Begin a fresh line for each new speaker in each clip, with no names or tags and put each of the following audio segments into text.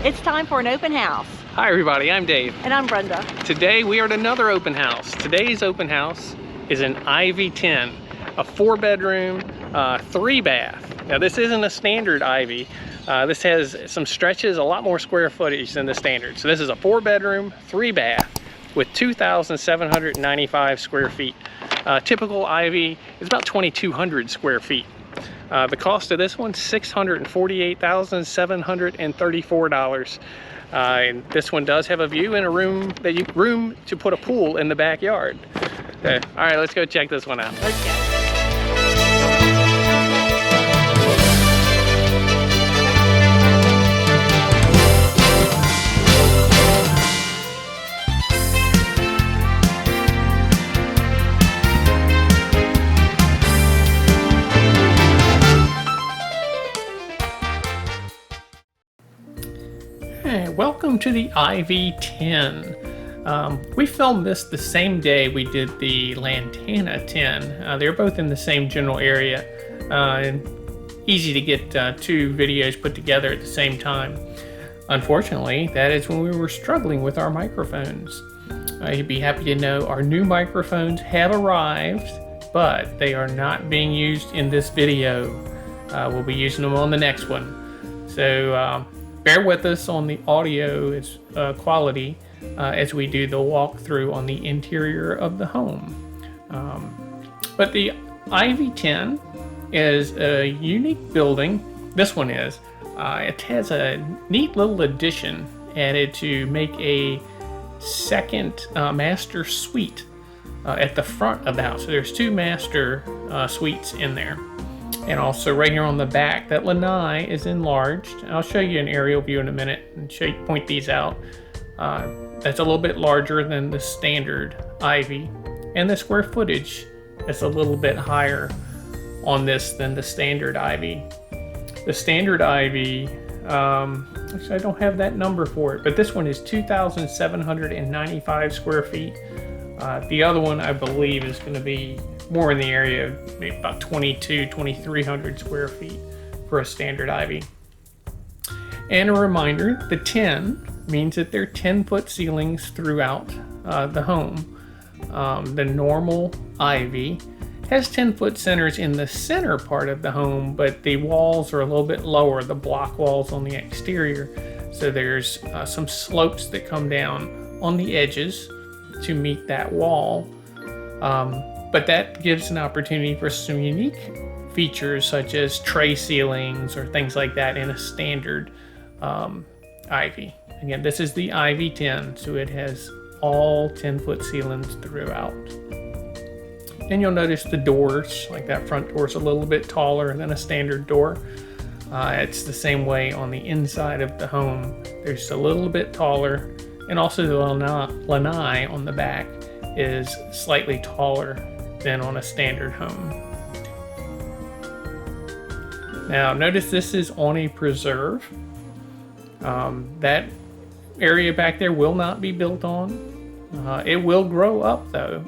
It's time for an open house.
Hi everybody, I'm Dave.
And I'm Brenda.
Today we are at another open house. Today's open house is an Ivy-10, a 4-bedroom, 3-bath. Now this isn't a standard Ivy. This has some stretches, a lot more square footage than the standard. So this is a 4-bedroom, 3-bath with 2,795 square feet. Typical Ivy is about 2,200 square feet. The cost of this one, $648,734. And this one does have a view and a room to put a pool in the backyard. All right, let's go check this one out.
Let's go.
Hey, welcome to the Ivy-10. We filmed this the same day we did the Lantana 10. They're both in the same general area, and easy to get two videos put together at the same time. Unfortunately, that is when we were struggling with our microphones. You'd be happy to know our new microphones have arrived, but they are not being used in this video. We'll be using them on the next one. So bear with us on the audio quality as we do the walkthrough on the interior of the home. But the Ivy-10 is a unique building. This one is. It has a neat little addition added to make a second master suite at the front of the house. So there's two master suites in there. And also right here on the back, that lanai is enlarged. I'll show you an aerial view in a minute and point these out. That's a little bit larger than the standard Ivy. And the square footage is a little bit higher on this than the standard Ivy. The standard Ivy, actually I don't have that number for it, but this one is 2,795 square feet. The other one I believe is going to be more in the area of maybe about 2,300 square feet for a standard Ivy. And a reminder, the 10 means that there are 10-foot ceilings throughout the home. The normal Ivy has 10-foot centers in the center part of the home, but the walls are a little bit lower, the block walls on the exterior. So there's some slopes that come down on the edges to meet that wall. But that gives an opportunity for some unique features such as tray ceilings or things like that in a standard Ivy. Again, this is the Ivy-10, so it has all 10-foot ceilings throughout. And you'll notice the doors, like that front door is a little bit taller than a standard door. It's the same way on the inside of the home. There's a little bit taller, and also the lanai on the back is slightly taller than on a standard home. Now notice this is on a preserve. That area back there will not be built on. It will grow up though.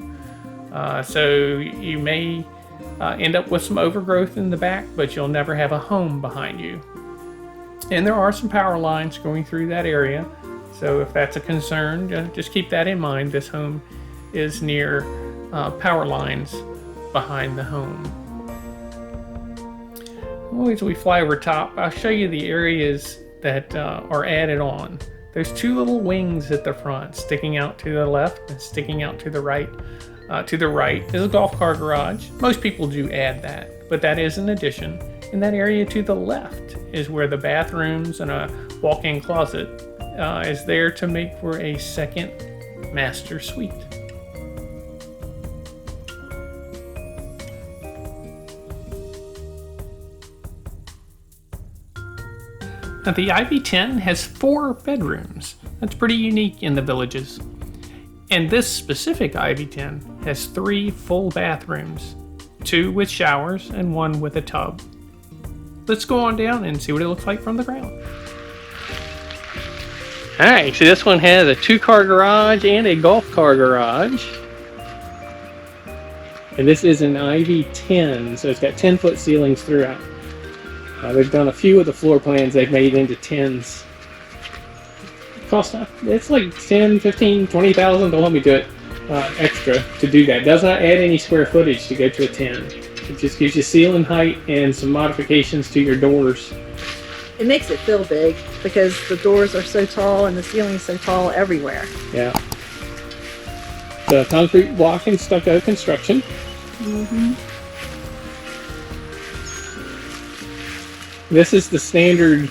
So you may end up with some overgrowth in the back, but you'll never have a home behind you. And there are some power lines going through that area. So if that's a concern, just keep that in mind. This home is near power lines behind the home. As we fly over top, I'll show you the areas that are added on. There's two little wings at the front, sticking out to the left and sticking out to the right. To the right is a golf car garage. Most people do add that, but that is an addition. And that area to the left is where the bathrooms and a walk-in closet is there to make for a second master suite. Now the Ivy-10 has 4 bedrooms. That's pretty unique in the villages. And this specific Ivy-10 has 3 full bathrooms, 2 with showers and 1 with a tub. Let's go on down and see what it looks like from the ground. Alright, so this one has a 2-car garage and a golf car garage. And this is an Ivy-10, so it's got 10-foot ceilings throughout. They've done a few of the floor plans they've made into 10s. costs, it's like 10, 15, 20,000, don't hold me to it, extra to do that. Does not add any square footage to go to a 10. It just gives you ceiling height and some modifications to your doors.
It makes it feel big because the doors are so tall and the ceiling is so tall everywhere.
Yeah. The concrete block and stucco construction.
Mm-hmm.
This is the standard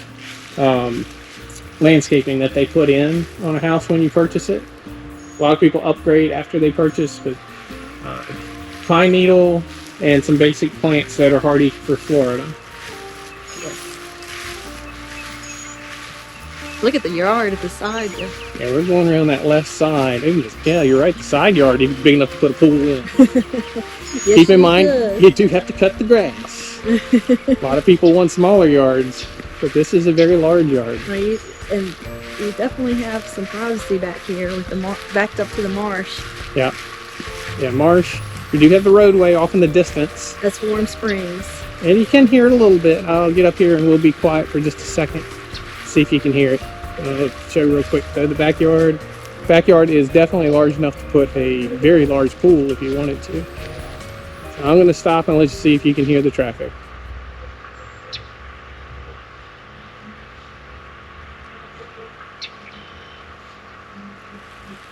landscaping that they put in on a house when you purchase it. A lot of people upgrade after they purchase, but pine needle and some basic plants that are hardy for Florida.
Look at the yard at the side.
Yeah, we're going around that left side. Ooh, yeah, you're right. The side yard is big enough to put a pool in.
Yes,
Keep in mind, you do have to cut the grass. A lot of people want smaller yards, but this is a very large yard.
And you definitely have some privacy back here with the backed up to the marsh.
Yeah. Yeah, marsh. We do have the roadway off in the distance.
That's Warm Springs.
And you can hear it a little bit. I'll get up here and we'll be quiet for just a second. See if you can hear it. Show you real quick. The backyard. Backyard is definitely large enough to put a very large pool if you wanted to. So I'm going to stop and let you see if you can hear the traffic.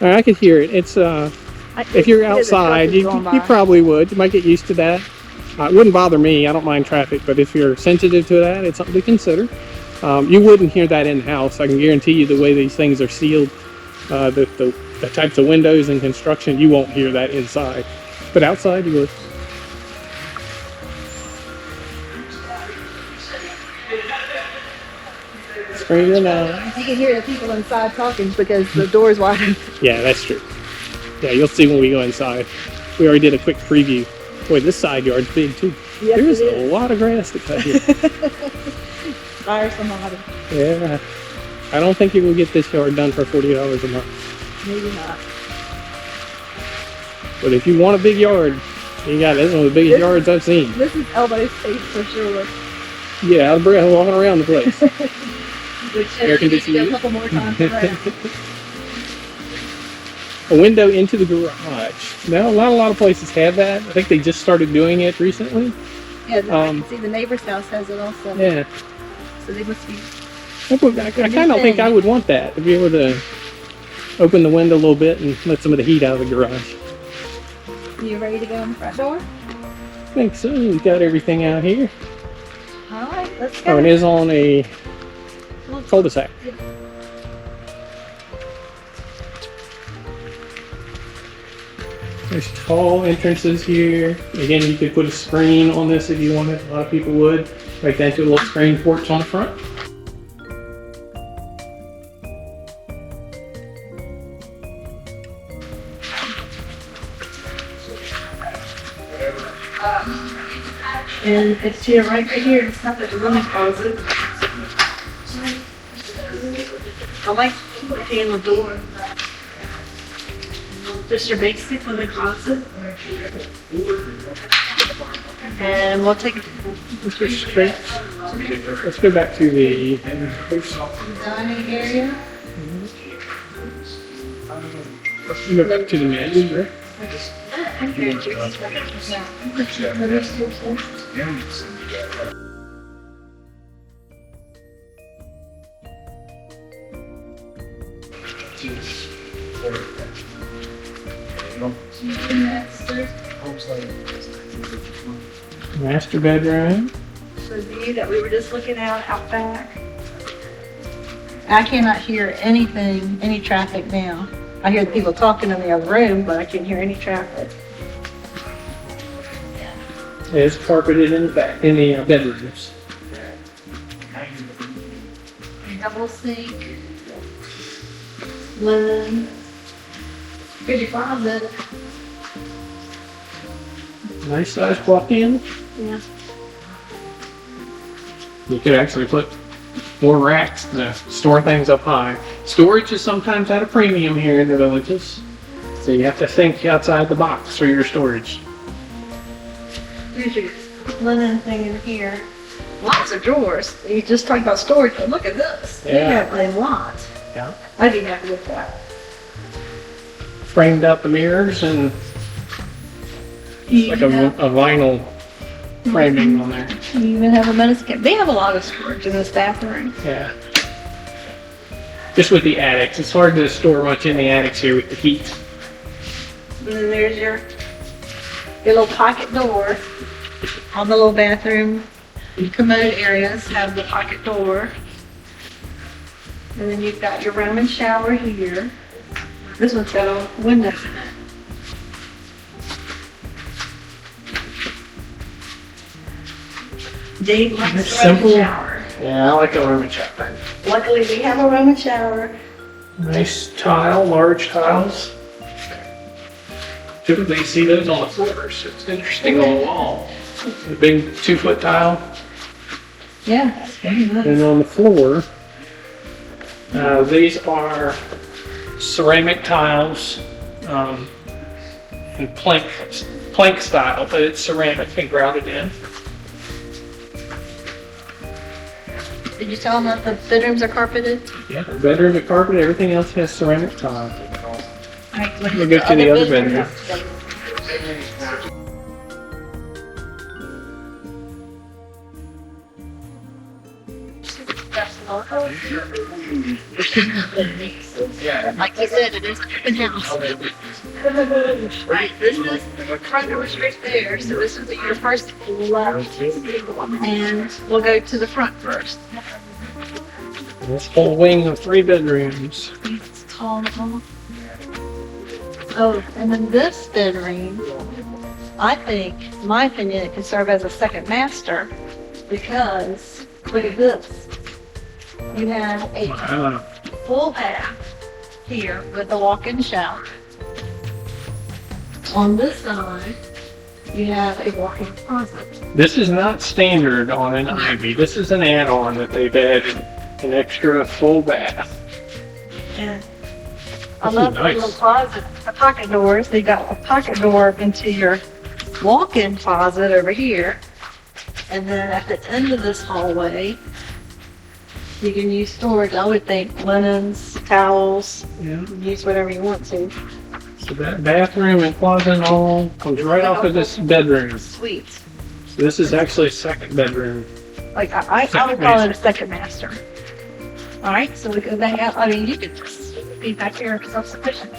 All right, I could hear it. It's if you're outside, you probably would. You might get used to that. It wouldn't bother me. I don't mind traffic, but if you're sensitive to that, it's something to consider. You wouldn't hear that in the house. I can guarantee you the way these things are sealed, the types of windows and construction, you won't hear that inside. But outside, you would. Screaming out.
You can hear the people inside talking because the door's wide open.
Yeah, that's true. Yeah, you'll see when we go inside. We already did a quick preview. Boy, this side yard's big too.
Yes,
there's a lot of grass to cut here.
Fire somebody.
Yeah. I don't think you will get this yard done for $40 a month.
Maybe not.
But if you want a big yard, you got it. This is one of the biggest yards I've seen.
This is elbow space for sure.
Yeah, out of breath walking around the place. Air conditioning.
A couple more times around.
A window into the garage. Now, not a lot of places have that. I think they just started doing it recently.
Yeah, I can see the neighbor's house has it also.
Yeah.
So they must be.
I kind of think I would want that, to be able to open the window a little bit and let some of the heat out of the garage.
You ready to go in the front door?
I think so. We've got everything out here.
All right, let's go.
Oh, it is on a cul-de-sac. There's tall entrances here. Again, you could put a screen on this if you wanted. A lot of people would. Make that into a little screen porch on the front.
And it's here, right here. It's not the room closet. I like the panel door. Just your basic for the closet. And we'll take
Let's go straight. Let's go back to the
dining area.
Let's go back to the master. Master bedroom.
The view that we were just looking at out back. I cannot hear anything, any traffic now. I hear the people talking in the other room, but I can't hear any traffic.
It's carpeted in the back, in the bedrooms.
Double sink. Linen. Here's your closet.
Nice size walk-in.
Yeah.
You could actually put more racks to store things up high. Storage is sometimes at a premium here in the villages, so you have to think outside the box for your storage.
Here's your linen thing in here. Lots of drawers. You just talked about storage, but look at this.
Yeah.
You have a lot.
Yeah.
I'd be happy with that.
Framed out the mirrors and like a vinyl framing on there.
You even have a medicine. They have a lot of storage in this bathroom.
Yeah. Just with the attics, it's hard to store much in the attics here with the heat.
And then there's your little pocket door on the little bathroom. Commode areas have the pocket door. And then you've got your Roman shower here. This one's got a window in it. Dave likes
It's
a Roman
simple.
shower.
Yeah, I like a Roman shower.
Luckily, we have a Roman shower.
Nice tile, large tiles. Typically you see those on the floors. It's interesting on the wall. A big 2-foot tile.
Yeah, that's very nice.
And on the floor, these are ceramic tiles and plank style, but it's ceramic and grouted in.
Did you tell them that the bedrooms are carpeted?
Yeah, the bedroom, the carpet, everything else has ceramic tile.
Alright,
We'll go to the other bedroom.
Like you said, it is an open house. Right, this is the front door straight there, so this would be your first left. And we'll go to the front first.
This whole wing of 3 bedrooms.
It's tall. Oh, and then this bedroom, I think, in my opinion, it can serve as a second master because look at this. You have a
Wow.
full bath here with a walk-in shower. On this side, you have a walk-in closet.
This is not standard on an Ivy. This is an add-on that they've added an extra full bath.
And I
This is
love the
nice.
little closet, the pocket doors. They got a pocket door into your walk-in closet over here. And then at the end of this hallway, you can use storage. I would think linens, towels,
Yeah.
you can use whatever you want to.
So that bathroom and closet and all comes right off of this bedroom.
Sweet.
So this is actually a second bedroom.
Like I would call it a second master. All right, so we go back out. I mean, you could just be back here self-sufficient.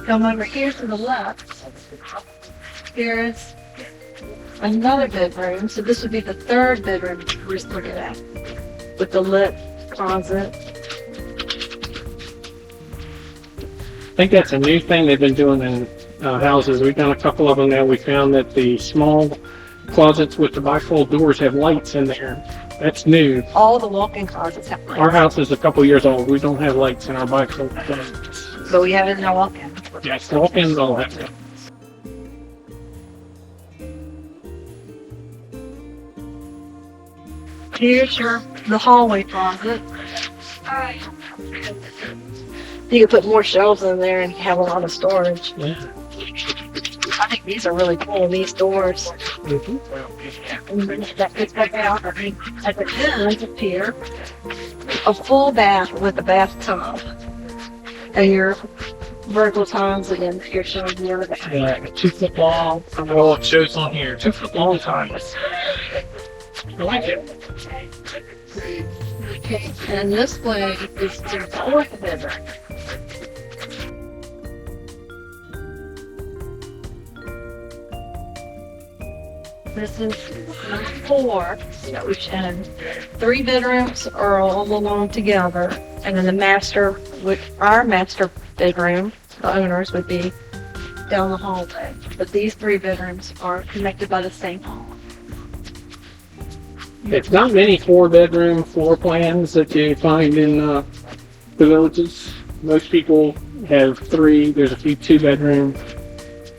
Come over here to the left. Here's another bedroom. So this would be the third bedroom we're just looking at, with the lit closet.
I think that's a new thing they've been doing in houses. We've done a couple of them now. We found that the small closets with the bifold doors have lights in there. That's new.
All the walk-in closets have lights,
Our house is a couple years old. We don't have lights in our bifold closets.
but we have it in our walk-in.
Yes, walk-ins all have them.
Here's the hallway closet. You can put more shelves in there and have a lot of storage.
Yeah.
I think these are really cool, these doors.
Mm-hmm.
And then that gets back out. At the end up here, a full bath with a bathtub. And your vertical tiles again, here showing the other bath.
Yeah, 2-foot long. I don't know what shows on here. 2-foot long tiles. I like it.
Okay, and this way is the fourth bedroom. This is number 4, and 3 bedrooms are all along together, and then the master, our master bedroom, the owners would be down the hallway. But these 3 bedrooms are connected by the same hall.
It's not many 4-bedroom floor plans that you find in the villages. Most people have 3. There's a few 2-bedroom,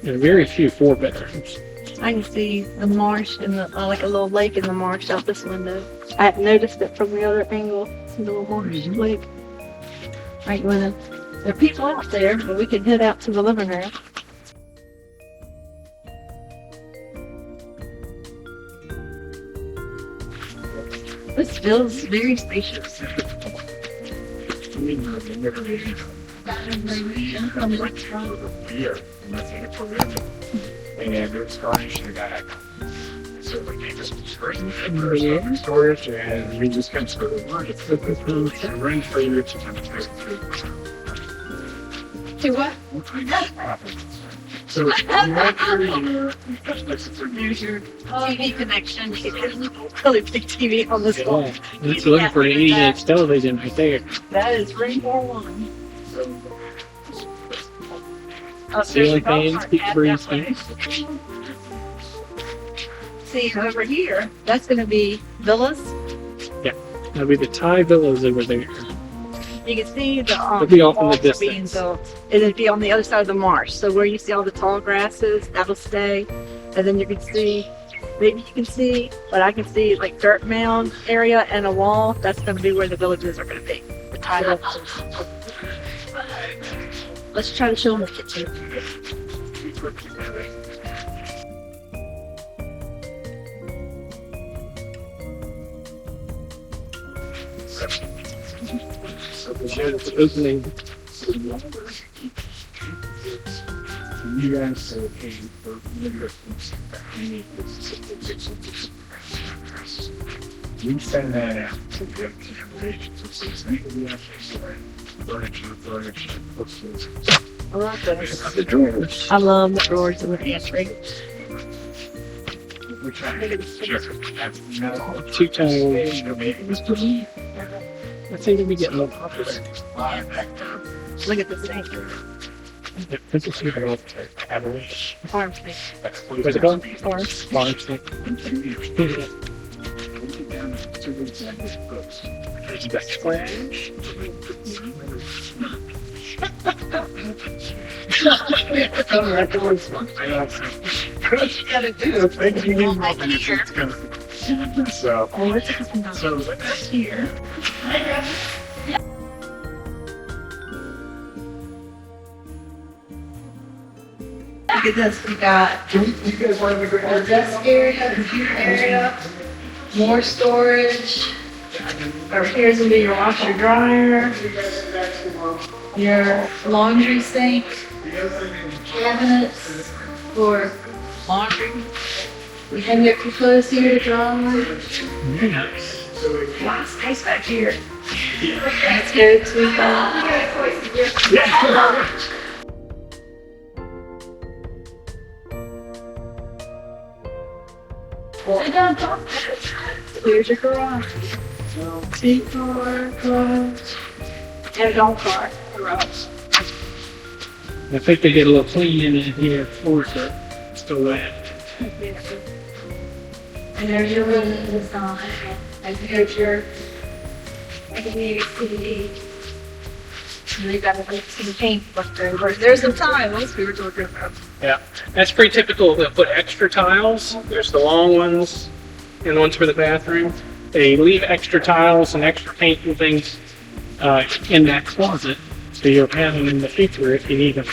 and very few 4-bedrooms.
I can see the marsh and the like a little lake in the marsh out this window. I hadn't noticed it from the other angle. See the little marsh lake. Right, there are people out there, but we can head out to the living room. This feels very spacious.
And it's garnished to that. So we can just storage and we just kind of sort of run for you to kind of take
To what?
So it's right for you.
TV connection. You can really big TV on this wall.
It's looking for an 80-inch television right there.
That is Rainbow One.
Ceiling fans, keep the breeze in.
See, over here, that's going to be villas.
That'll be the Thai villas over there.
You can see the
They'll be off in the
walls are being
distance.
built. It'll be on the other side of the marsh. So where you see all the tall grasses, that'll stay. And then you can see, maybe you can see, but I can see like dirt mound area and a wall. That's going to be where the villages are going to be. The Thai villages. Let's try to show them the kitchen.
So the
It's opening.
you guys say, hey, we send that out to the agencies. Furniture,
I love this.
the drawers.
I love the drawers and the pantry.
We try to have no
Two times. I think we get more popular.
Look at this thing.
This is super old. Average.
Farm thing.
Where's it going?
Farm.
Farm stick. Backsplash.
So,
Oh, let's take this one down.
so
Here. Look at this, we got
you guys want to go
a desk area, computer area, more storage. Over here's gonna be your washer dryer, your laundry sink, cabinets for laundry. We hang your clothes here to dry.
Very nice.
A lot of space back here. Let's go to here's your garage. Two-car garage. And a golf cart garage.
I think they get a little clean in here. Floors are still wet.
And there's your living inside. And here's your TV. And they've got some paint left over. There's some tiles we were talking about.
Yeah, that's pretty typical. They'll put extra tiles. There's the long ones and the ones for the bathroom. They leave extra tiles and extra paint and things in that closet, so you'll have them in the future if you need them.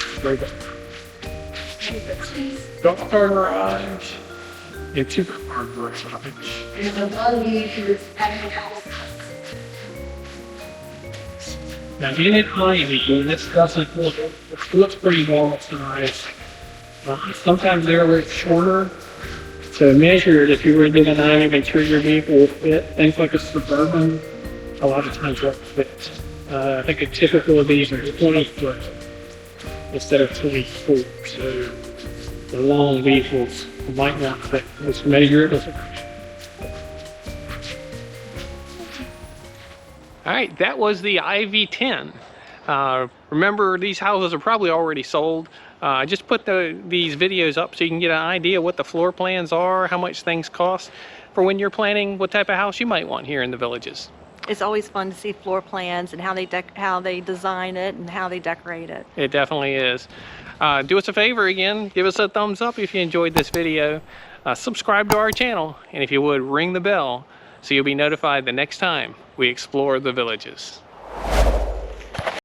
Golf cart garage and two-car garage.
And above you is having a house.
Now in it Ivy, this doesn't look, it looks pretty well sized. Sometimes they're a little shorter. So measure it if you were to get an Ivy, make sure your vehicle will fit. Things like a Suburban, a lot of times won't fit. I think a typical of these are 20 foot instead of 24. So the long vehicles might not fit. Let's measure it. All right, that was the Ivy-10. Remember, these houses are probably already sold. I just put these videos up so you can get an idea what the floor plans are, how much things cost for when you're planning what type of house you might want here in the villages.
It's always fun to see floor plans and how they design it and how they decorate it.
It definitely is. Do us a favor again, give us a thumbs up if you enjoyed this video. Subscribe to our channel, and if you would, ring the bell so you'll be notified the next time we explore the villages.